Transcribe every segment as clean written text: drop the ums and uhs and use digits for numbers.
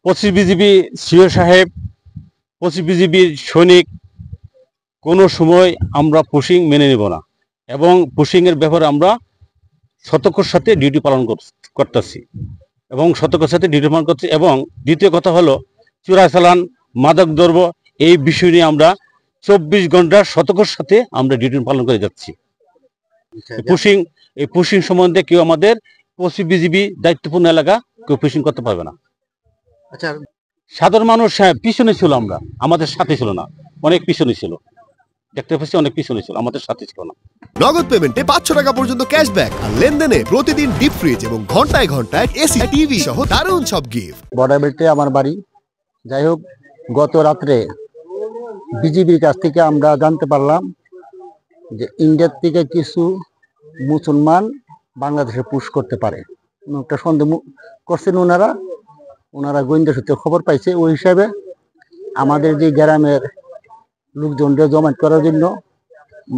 পঁচিশ BGB CO সাহেব, 25 বিজিবির সৈনিক কোনো সময় আমরা পুশিং মেনে নেব না, এবং পুশিংয়ের ব্যাপারে আমরা সতর্কর সাথে ডিউটি পালন করতেছি এবং সতর্কর সাথে ডিউটি পালন করছি। এবং দ্বিতীয় কথা হলো চোরাচালান, মাদক দ্রব্য, এই বিষয় নিয়ে আমরা 24 ঘন্টা সতর্কর সাথে আমরা ডিউটি পালন করে যাচ্ছি। এই পুশিং সম্বন্ধে কেউ আমাদের 25 বিজিবি দায়িত্বপূর্ণ এলাকা কেউ পুশিং করতে পারবে না। আচ্ছা, সাধারণ মানুষ পিছনে ছিল, আমরা আমাদের সাথে ছিল না, অনেক পিছনে ছিল, দেখতে পাচ্ছি অনেক পিছনে ছিল, আমাদের সাথে ছিল না। নগদ পেমেন্টে 500 টাকা পর্যন্ত ক্যাশব্যাক আর লেনদেনে প্রতিদিন ডিপ ফ্রিজ এবং ঘন্টায় ঘন্টায় এসি টিভি সহ দারুণ সব গিফট। বর্ডার বেল্টে আমার বাড়ি। যাই হোক, গত রাত্রে বিজিবির কাছ থেকে আমরা জানতে পারলাম যে ইন্ডিয়ার থেকে কিছু মুসলমান বাংলাদেশে পুশ করতে পারে, একটা সন্দেহ করছেন ওনারা গোয়েন্দা সূত্রে খবর পাইছে। ওই হিসাবে আমাদের যে গ্রামের লোকজনকে জমায়েত করার জন্য,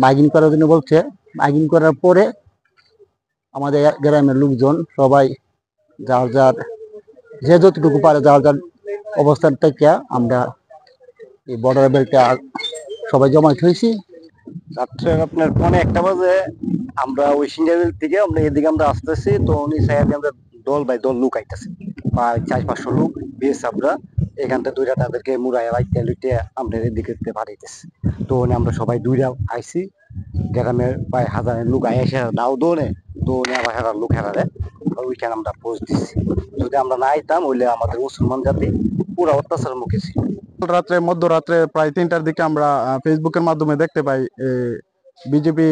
মাইকিং করার জন্য বলছে। মাইকিং করার পরে আমাদের গ্রামের লোকজন সবাই যার যার যে যতটুকু পারে যার যার অবস্থান থেকে আমরা এই বর্ডার বেল্টে সবাই জমায়েত হয়েছি। রাত্রে আপনার 1:15 বাজে আমরা ওই সিঙ্গারেল থেকে আমরা এদিকে আমরা আসতেছি, তো উনি সাহেব আমরা দল বাই দল লোক আইতেছি, প্রায় 400-500 লোক বেশ। আমরা এখান থেকে দুইটা তাদেরকে মুড়াইয়া লাইতে লুইতে আমরা এদিকে পাঠাইতেছি। তো আমরা সবাই দুইটা আইছি, গ্রামের প্রায় 1000 লোক আইসে দাও দোনে আবার হেরার লোক হেরারে ওইখানে আমরা পোস্ট দিচ্ছি। যদি আমরা না আইতাম হইলে আমাদের মুসলমান জাতি পুরো অত্যাচারের মুখে ছিল। মধ্যরাত্রে প্রায় 3টার দিকে আমরা ফেসবুকের মাধ্যমে দেখতে পাই বিজেপি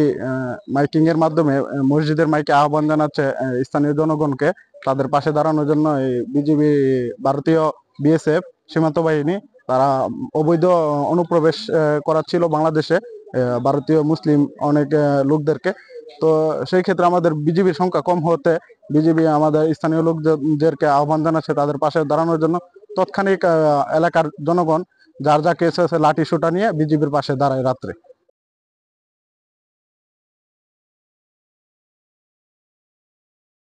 মাইকিং এর মাধ্যমে মসজিদের মাইকে আহ্বান জানাচ্ছে স্থানীয় জনগণকে তাদের পাশে দাঁড়ানোর জন্য। এই বিজেপি ভারতীয় বিএসএফ সীমান্ত বাহিনী তারা অবৈধ অনুপ্রবেশ করাচ্ছিল বাংলাদেশে ভারতীয় মুসলিম অনেক লোকদেরকে। তো সেই ক্ষেত্রে আমাদের বিজেপির সংখ্যা কম হতে বিজেপি আমাদের স্থানীয় লোকদেরকে আহ্বান জানাচ্ছে তাদের পাশে দাঁড়ানোর জন্য। তৎক্ষণিক এলাকার জনগণ যার যা কেস আছে লাঠি সোটা নিয়ে বিজেপির পাশে দাঁড়ায় রাত্রে।